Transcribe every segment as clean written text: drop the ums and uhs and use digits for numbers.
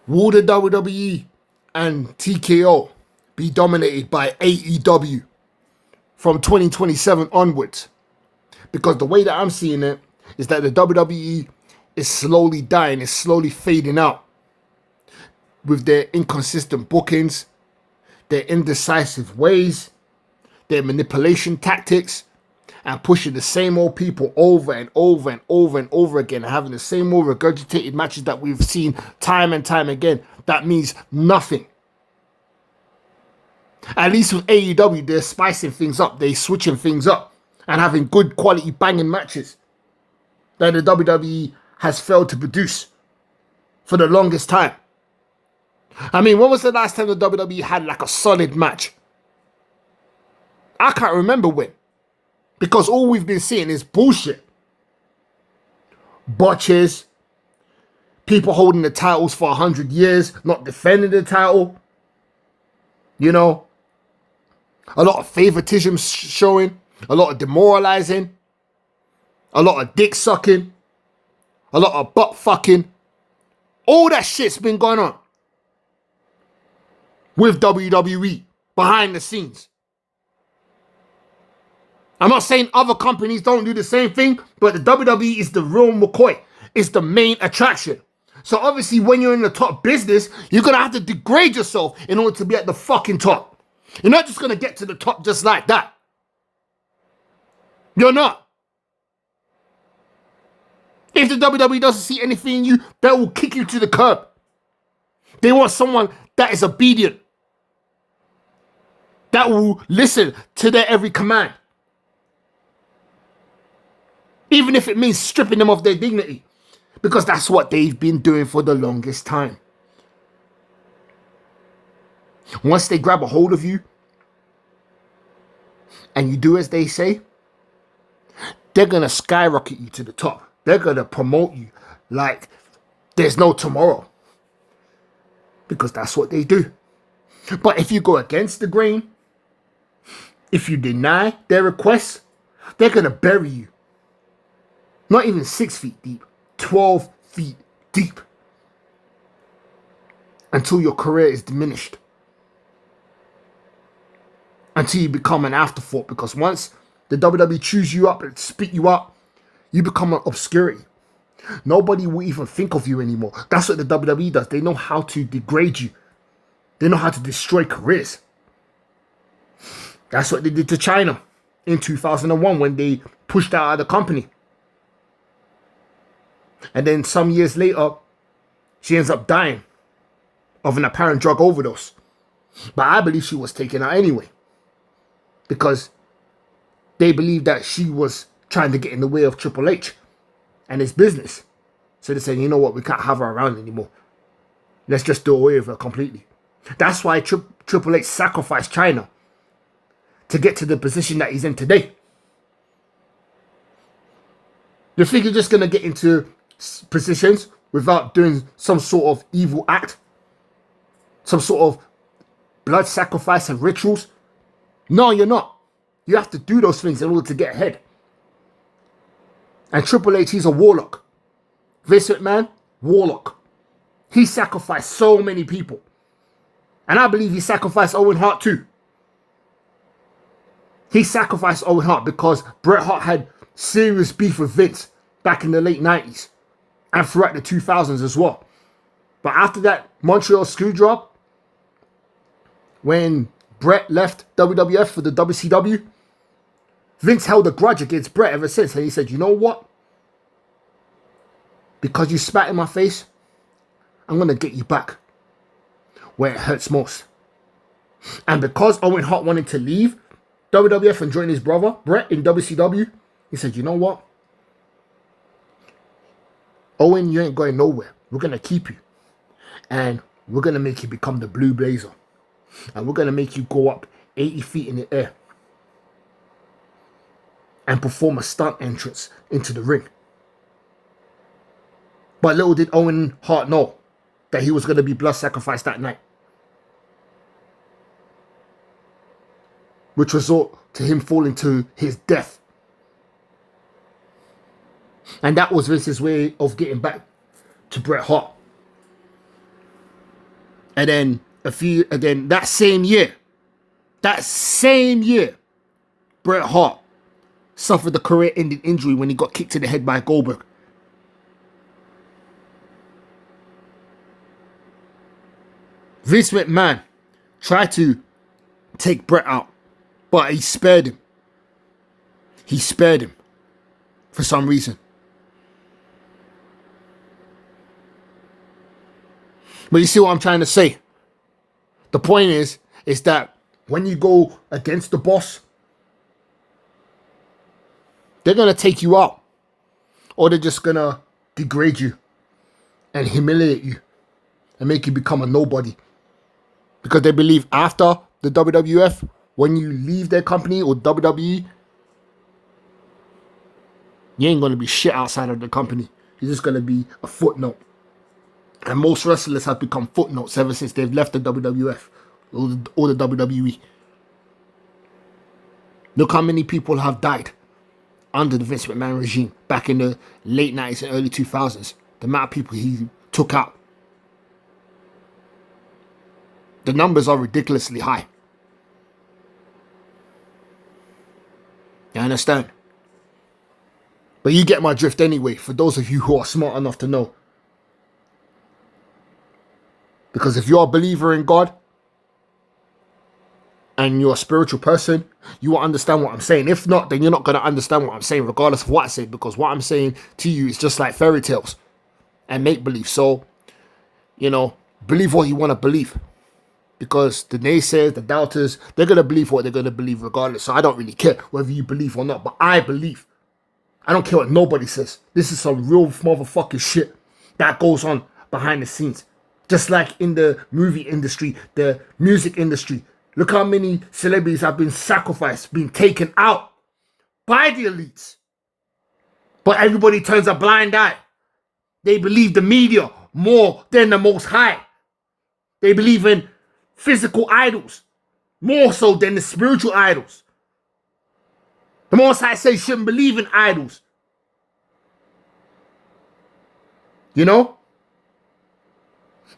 Will the WWE and TKO be dominated by AEW from 2027 onwards? Because the way that I'm seeing it is that the WWE is slowly dying, is slowly fading out with their inconsistent bookings, their indecisive ways, their manipulation tactics, and pushing the same old people over and over and over and over again, and having the same old regurgitated matches that we've seen time and time again. That means nothing. At least with AEW, they're spicing things up, they're switching things up, and having good quality banging matches that the WWE has failed to produce for the longest time. I mean, when was the last time the WWE had like a solid match? I can't remember when. Because all we've been seeing is bullshit. Botches, people holding the titles for 100 years, not defending the title. You know, a lot of favoritism showing, a lot of demoralizing, a lot of dick sucking, a lot of butt fucking. All that shit's been going on with WWE behind the scenes. I'm not saying other companies don't do the same thing, but the WWE is the real McCoy. It's the main attraction. So obviously when you're in the top business, you're going to have to degrade yourself in order to be at the fucking top. You're not just going to get to the top just like that. You're not. If the WWE doesn't see anything in you, they will kick you to the curb. They want someone that is obedient, that will listen to their every command. Even if it means stripping them of their dignity. Because that's what they've been doing for the longest time. Once they grab a hold of you and you do as they say, they're going to skyrocket you to the top. They're going to promote you like there's no tomorrow. Because that's what they do. But if you go against the grain, if you deny their requests, they're going to bury you. Not even 6 feet deep, 12 feet deep. Until your career is diminished. Until you become an afterthought. Because once the WWE chews you up and spit you up, you become an obscurity. Nobody will even think of you anymore. That's what the WWE does. They know how to degrade you. They know how to destroy careers. That's what they did to China in 2001 when they pushed out of the company. And then some years later, she ends up dying of an apparent drug overdose. But I believe she was taken out anyway. Because they believed that she was trying to get in the way of Triple H and his business. So they said, you know what, we can't have her around anymore. Let's just do away with her completely. That's why Triple H sacrificed China to get to the position that he's in today. You think you're just going to get into positions without doing some sort of evil act? Some sort of blood sacrifice and rituals? No, you're not. You have to do those things in order to get ahead. And Triple H, he's a warlock. Vince McMahon, warlock. He sacrificed so many people. And I believe he sacrificed Owen Hart too. He sacrificed Owen Hart because Bret Hart had serious beef with Vince back in the late 90s. And throughout the 2000s as well. But after that Montreal screw job, when Bret left WWF for the WCW, Vince held a grudge against Bret ever since. And he said, you know what? Because you spat in my face, I'm going to get you back where it hurts most. And because Owen Hart wanted to leave WWF and join his brother, Bret, in WCW, he said, you know what? Owen, you ain't going nowhere. We're going to keep you. And we're going to make you become the Blue Blazer. And we're going to make you go up 80 feet in the air. And perform a stunt entrance into the ring. But little did Owen Hart know that he was going to be blood sacrificed that night. Which result to him falling to his death. And that was Vince's way of getting back to Bret Hart. And then that same year, Bret Hart suffered a career-ending injury when he got kicked in the head by Goldberg. Vince McMahon tried to take Bret out, but he spared him. He spared him for some reason. But you see what I'm trying to say? The point is that when you go against the boss, they're going to take you out. Or they're just going to degrade you and humiliate you and make you become a nobody. Because they believe after the WWF, when you leave their company or WWE, you ain't going to be shit outside of the company. You're just going to be a footnote. And most wrestlers have become footnotes ever since they've left the WWF or the WWE. Look how many people have died under the Vince McMahon regime back in the late 90s and early 2000s. The amount of people he took out. The numbers are ridiculously high. You understand? But you get my drift anyway, for those of you who are smart enough to know. Because if you're a believer in God and you're a spiritual person, you will understand what I'm saying. If not, then you're not going to understand what I'm saying, regardless of what I say, because what I'm saying to you is just like fairy tales and make-believe. So, believe what you want to believe. Because the naysayers, the doubters, they're going to believe what they're going to believe regardless. So I don't really care whether you believe or not, but I believe. I don't care what nobody says. This is some real motherfucking shit that goes on behind the scenes. Just like in the movie industry, the music industry. Look how many celebrities have been sacrificed, been taken out by the elites. But everybody turns a blind eye. They believe the media more than the Most High. They believe in physical idols more so than the spiritual idols. The Most High says you shouldn't believe in idols.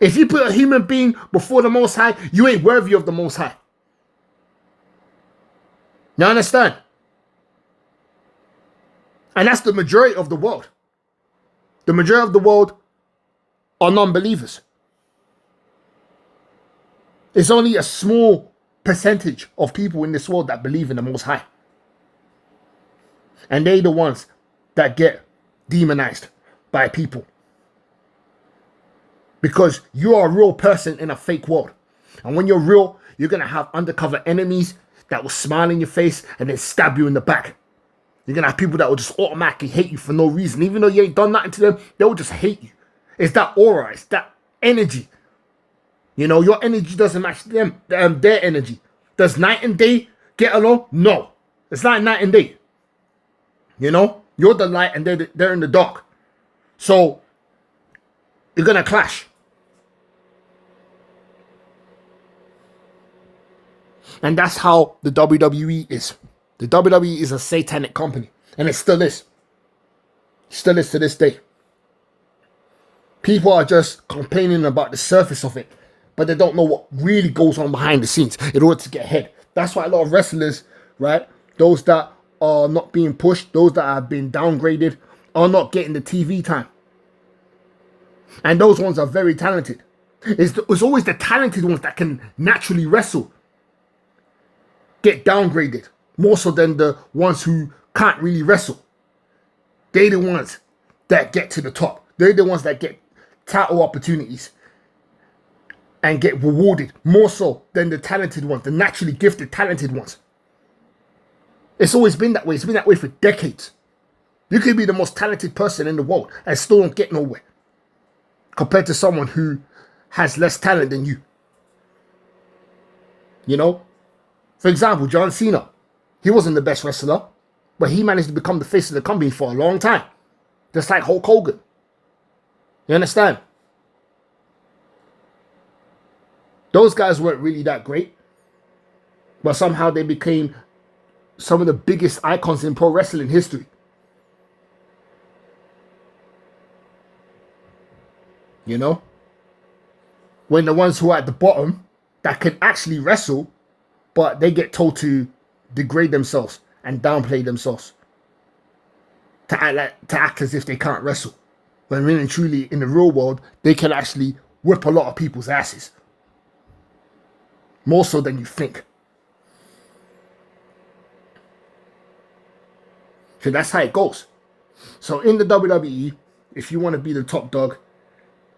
If you put a human being before the Most High, you ain't worthy of the Most High. You understand? And that's the majority of the world. The majority of the world are non-believers. It's only a small percentage of people in this world that believe in the Most High. And they're the ones that get demonized by people. Because you are a real person in a fake world. And when you're real, you're going to have undercover enemies that will smile in your face and then stab you in the back. You're going to have people that will just automatically hate you for no reason. Even though you ain't done nothing to them, they'll just hate you. It's that aura. It's that energy. Your energy doesn't match them, their energy. Does night and day get along? No. It's like night and day. You're the light and they're in the dark. So, you're going to clash. And that's how the WWE is. The WWE is a satanic company. And it still is. Still is to this day. People are just complaining about the surface of it. But they don't know what really goes on behind the scenes in order to get ahead. That's why a lot of wrestlers, right? Those that are not being pushed, those that have been downgraded, are not getting the TV time. And those ones are very talented. It's always the talented ones that can naturally wrestle get downgraded more so than the ones who can't really wrestle. They're the ones that get to the top. They're the ones that get title opportunities and get rewarded more so than the talented ones, the naturally gifted talented ones. It's always been that way. It's been that way for decades. You could be the most talented person in the world and still don't get nowhere compared to someone who has less talent than you. For example, John Cena. He wasn't the best wrestler, but he managed to become the face of the company for a long time. Just like Hulk Hogan. You understand? Those guys weren't really that great, but somehow they became some of the biggest icons in pro wrestling history. when the ones who are at the bottom that can actually wrestle, but they get told to degrade themselves and downplay themselves to act as if they can't wrestle. When really and truly in the real world, they can actually whip a lot of people's asses. More so than you think. So that's how it goes. So in the WWE, if you want to be the top dog,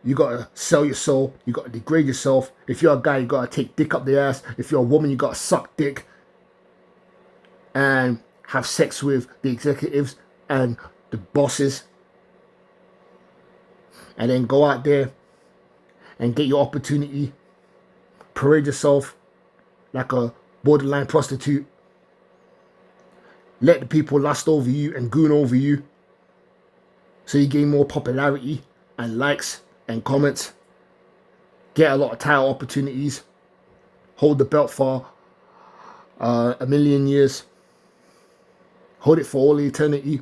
you gotta sell your soul. You gotta degrade yourself. If you're a guy, you gotta take dick up the ass. If you're a woman, you gotta suck dick and have sex with the executives and the bosses, and then go out there and get your opportunity. Parade yourself like a borderline prostitute. Let the people lust over you and goon over you, so you gain more popularity and likes and comments. Get a lot of title opportunities. Hold the belt for a million years. Hold it for all eternity.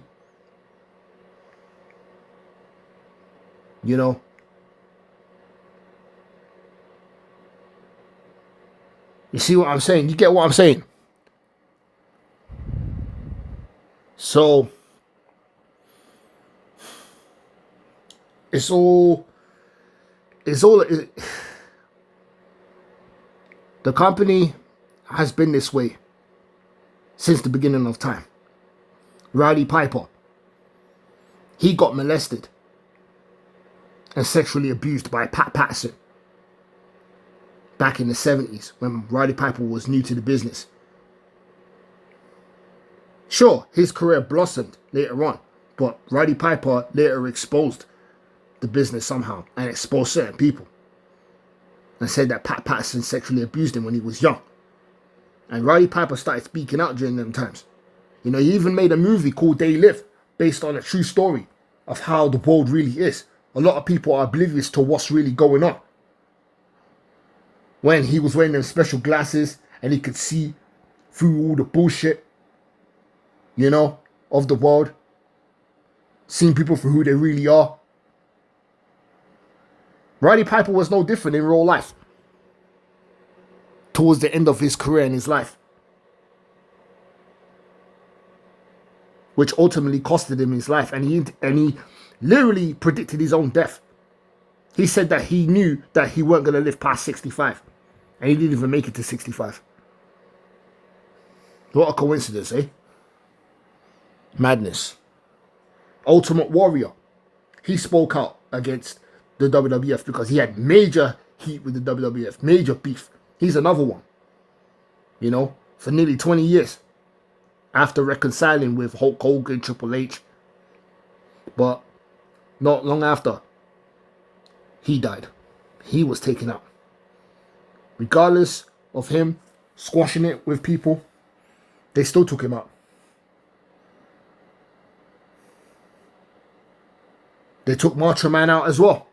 You know. You see what I'm saying? You get what I'm saying? So the company has been this way since the beginning of time. Roddy Piper, he got molested and sexually abused by Pat Patterson back in the 70s when Roddy Piper was new to the business. Sure, his career blossomed later on, but Roddy Piper later exposed the business somehow and exposed certain people and said that Pat Patterson sexually abused him when he was young. And Roddy Piper started speaking out during them times. You know, he even made a movie called They Live based on a true story of how the world really is. A lot of people are oblivious to what's really going on. When he was wearing them special glasses and he could see through all the bullshit, you know, of the world. Seeing people for who they really are. Roddy Piper was no different in real life. Towards the end of his career and his life. Which ultimately costed him his life. And he literally predicted his own death. He said that he knew that he weren't going to live past 65. And he didn't even make it to 65. What a coincidence, eh? Madness. Ultimate Warrior. He spoke out against the WWF because he had major heat with the WWF. Major beef. He's another one. You know, for nearly 20 years. After reconciling with Hulk Hogan, Triple H. But not long after, he died. He was taken out. Regardless of him squashing it with people, they still took him out. They took Macho Man out as well.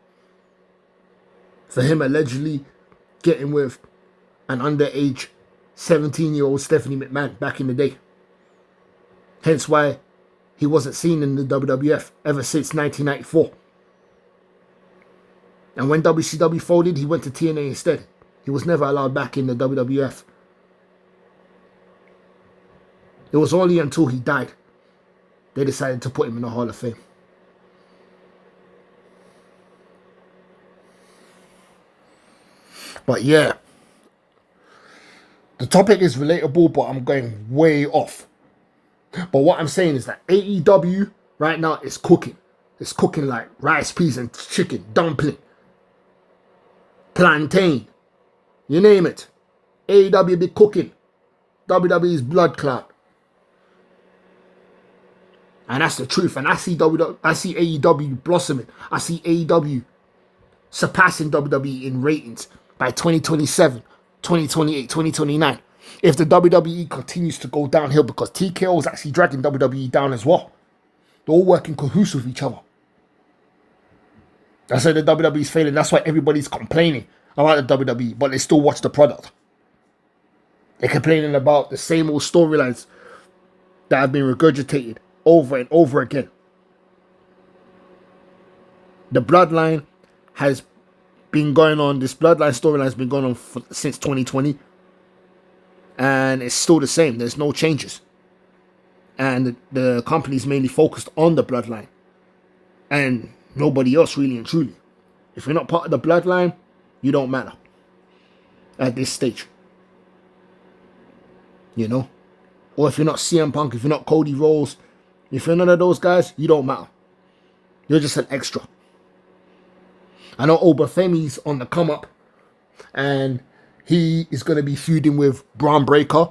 For him allegedly getting with an underage 17-year-old Stephanie McMahon back in the day. Hence why he wasn't seen in the WWF ever since 1994. And when WCW folded, he went to TNA instead. He was never allowed back in the WWF. It was only until he died they decided to put him in the Hall of Fame. But yeah, the topic is relatable, but I'm going way off. But what I'm saying is that AEW right now is cooking. It's cooking like rice, peas, and chicken, dumpling, plantain, you name it. AEW be cooking. WWE's blood clot. And that's the truth. And I see AEW blossoming. I see AEW surpassing WWE in ratings by 2027, 2028, 2029. If the WWE continues to go downhill, because TKO is actually dragging WWE down as well. They're all working cahoots with each other. That's why the WWE is failing. That's why everybody's complaining about the WWE, but they still watch the product. They're complaining about the same old storylines that have been regurgitated over and over again. The bloodline has been going on, this bloodline storyline has been going on since 2020. And it's still the same. There's no changes. And the company's mainly focused on the bloodline. And nobody else, really and truly. If you're not part of the bloodline, you don't matter. At this stage. You know? Or if you're not CM Punk, if you're not Cody Rhodes, if you're none of those guys, you don't matter. You're just an extra. I know Obafemi's on the come up. And he is going to be feuding with Braun Breaker.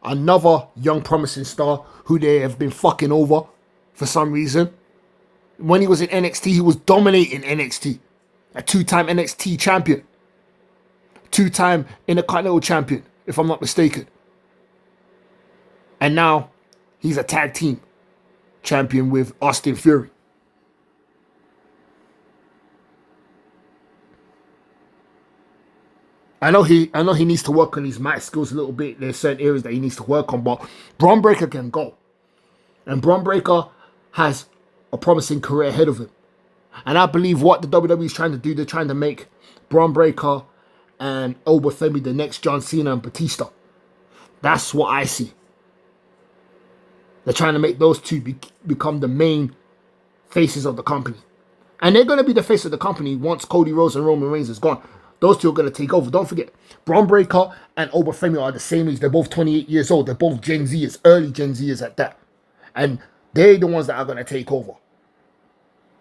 Another young promising star who they have been fucking over for some reason. When he was in NXT, he was dominating NXT. A 2-time NXT champion. 2-time Intercontinental champion, if I'm not mistaken. And now, he's a tag team champion with Austin Fury. I know he needs to work on his mic skills a little bit. There's certain areas that he needs to work on, but Braun Breaker can go. And Braun Breaker has a promising career ahead of him. And I believe what the WWE is trying to do, they're trying to make Braun Breaker and Obafemi the next John Cena and Batista. That's what I see. They're trying to make those two become the main faces of the company. And they're going to be the face of the company once Cody Rhodes and Roman Reigns is gone. Those two are going to take over. Don't forget, Braun Breaker and Obafemi are the same age. They're both 28 years old. They're both Gen Zers, early Gen Zers at that. And they're the ones that are going to take over.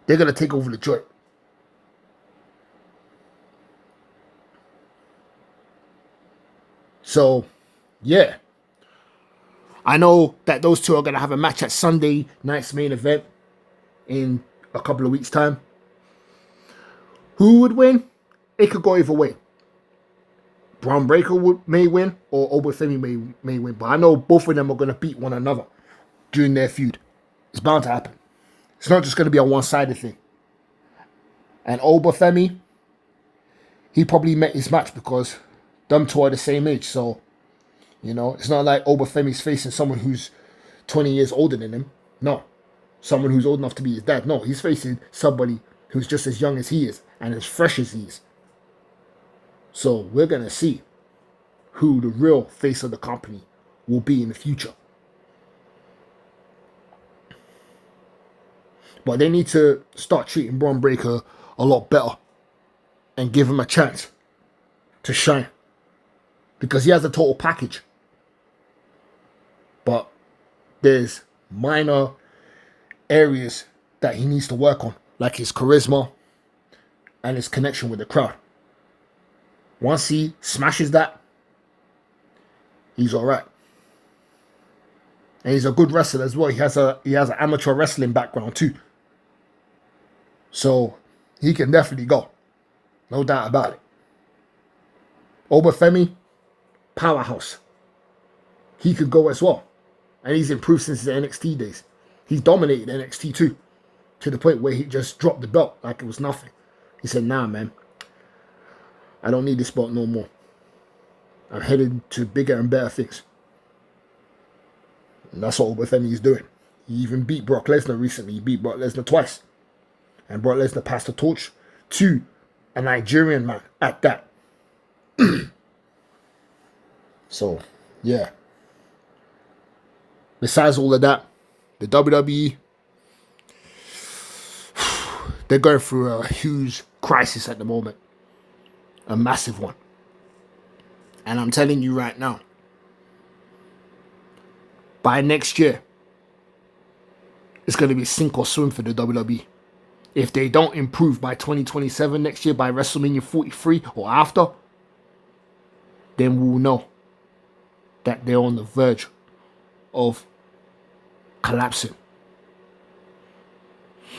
They're going to take over the joint. So, yeah. I know that those two are going to have a match at Sunday night's main event in a couple of weeks' time. Who would win? It could go either way. Braun Breaker may win or Obafemi may win. But I know both of them are going to beat one another during their feud. It's bound to happen. It's not just going to be a one-sided thing. And Obafemi, he probably met his match because them two are the same age. So, you know, it's not like Obafemi's facing someone who's 20 years older than him. No. Someone who's old enough to be his dad. No, he's facing somebody who's just as young as he is and as fresh as he is. So we're going to see who the real face of the company will be in the future. But they need to start treating Braun Breaker a lot better and give him a chance to shine. Because he has a total package. But there's minor areas that he needs to work on, like his charisma and his connection with the crowd. Once he smashes that, he's alright. And he's a good wrestler as well. He has an amateur wrestling background too. So he can definitely go. No doubt about it. Obafemi, powerhouse. He could go as well. And he's improved since his NXT days. He's dominated NXT too. To the point where he just dropped the belt like it was nothing. He said, nah, man. I don't need this belt no more. I'm headed to bigger and better things. And that's what Obafemi is doing. He even beat Brock Lesnar recently. He beat Brock Lesnar twice. And Brock Lesnar passed the torch to a Nigerian man at that. So, yeah. Besides all of that, the WWE, they're going through a huge crisis at the moment. A massive one. And I'm telling you right now, by next year, it's going to be sink or swim for the WWE. If they don't improve by 2027 next year, by WrestleMania 43 or after, then we'll know that they're on the verge of collapsing.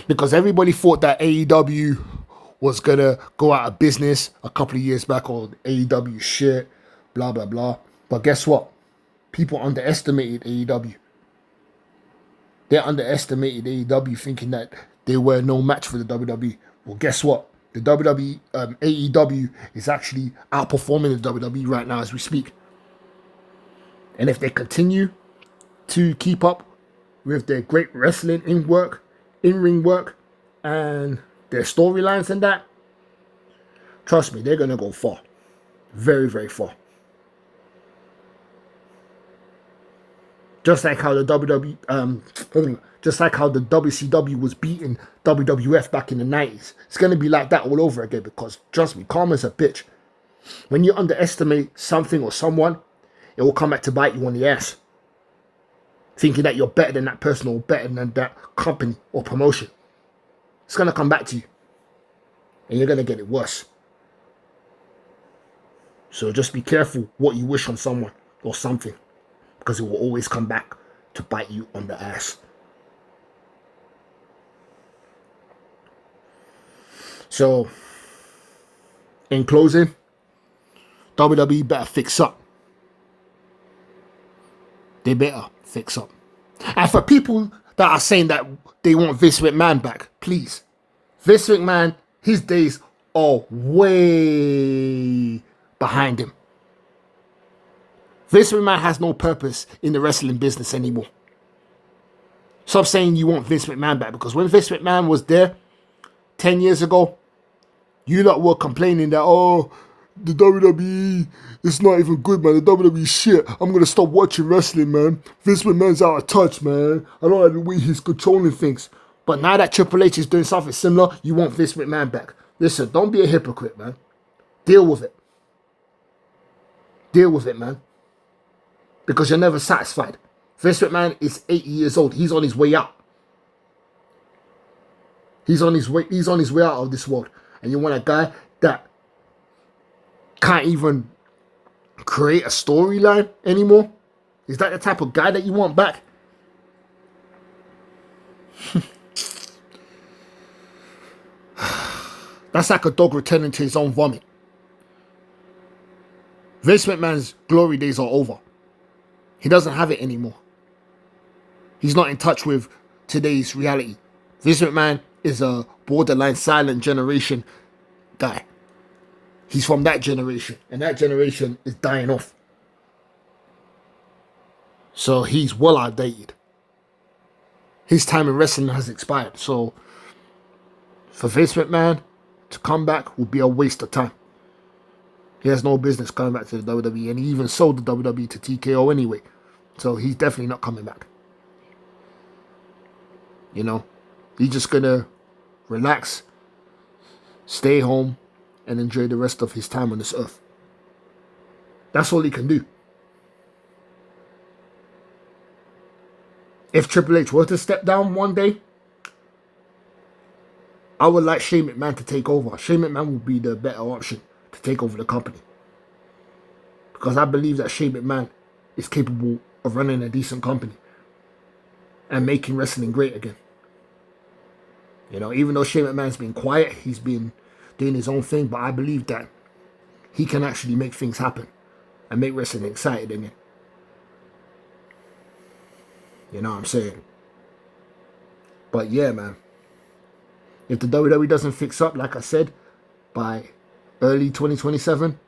Because everybody thought that AEW was going to go out of business a couple of years back, or AEW shit, blah, blah, blah. But guess what? People underestimated AEW. They underestimated AEW thinking that they were no match for the WWE. Well, guess what? The AEW is actually outperforming the WWE right now as we speak. And if they continue to keep up with their great wrestling in-ring work, and their storylines and that, Trust me, they're going to go far. Very, very far. Just like how the just like how the WCW was beating WWF back in the 90s. It's going to be like that all over again because, trust me, karma's a bitch. When you underestimate something or someone, it will come back to bite you on the ass. Thinking that you're better than that person or better than that company or promotion. It's going to come back to you. And you're going to get it worse. So just be careful what you wish on someone or something. Because it will always come back to bite you on the ass. So, in closing, WWE better fix up. They better fix up. And for people that are saying that they want Vince McMahon back, please. Vince McMahon, his days are way behind him. Vince McMahon has no purpose in the wrestling business anymore. Stop saying you want Vince McMahon back, because when Vince McMahon was there 10 years ago, you lot were complaining that, oh, the WWE, it's not even good, man. The WWE shit. I'm going to stop watching wrestling, man. Vince McMahon's out of touch, man. I don't like the way he's controlling things. But now that Triple H is doing something similar, you want Vince McMahon back. Listen, don't be a hypocrite, man. Deal with it. Deal with it, man. Because you're never satisfied. Vince McMahon is 80 years old. He's on his way out. He's on his way out of this world. And you want a guy that can't even create a storyline anymore? Is that the type of guy that you want back? That's like a dog returning to his own vomit. Vince McMahon's glory days are over. He doesn't have it anymore. He's not in touch with today's reality. Vince McMahon is a borderline silent generation guy. He's from that generation, and that generation is dying off. So he's well outdated. His time in wrestling has expired. So for Vince McMahon to come back would be a waste of time. He has no business coming back to the WWE, and he even sold the WWE to TKO anyway. So he's definitely not coming back. You know, he's just going to relax, stay home, and enjoy the rest of his time on this earth. That's all he can do. If Triple H were to step down one day, I would like Shane McMahon to take over. Shane McMahon would be the better option to take over the company. Because I believe that Shane McMahon is capable of running a decent company and making wrestling great again. You know, even though Shane McMahon's been quiet, he's been doing his own thing, but I believe that he can actually make things happen and make wrestling exciting again. You know what I'm saying? But yeah, man. If the WWE doesn't fix up, like I said, by early 2027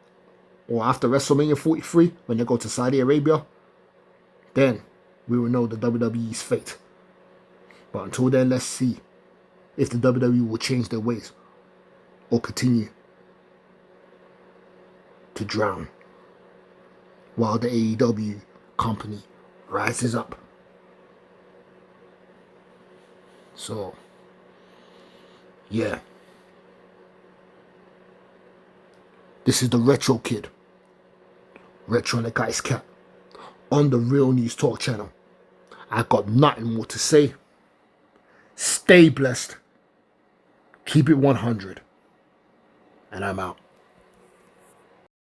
or after WrestleMania 43, when they go to Saudi Arabia, then we will know the WWE's fate. But until then, let's see if the WWE will change their ways or continue to drown while the AEW company rises up. So, yeah. This is the Retro Kid. Retro and the Guy's Cat. On the Real News Talk channel. I got nothing more to say. Stay blessed. Keep it 100. And I'm out.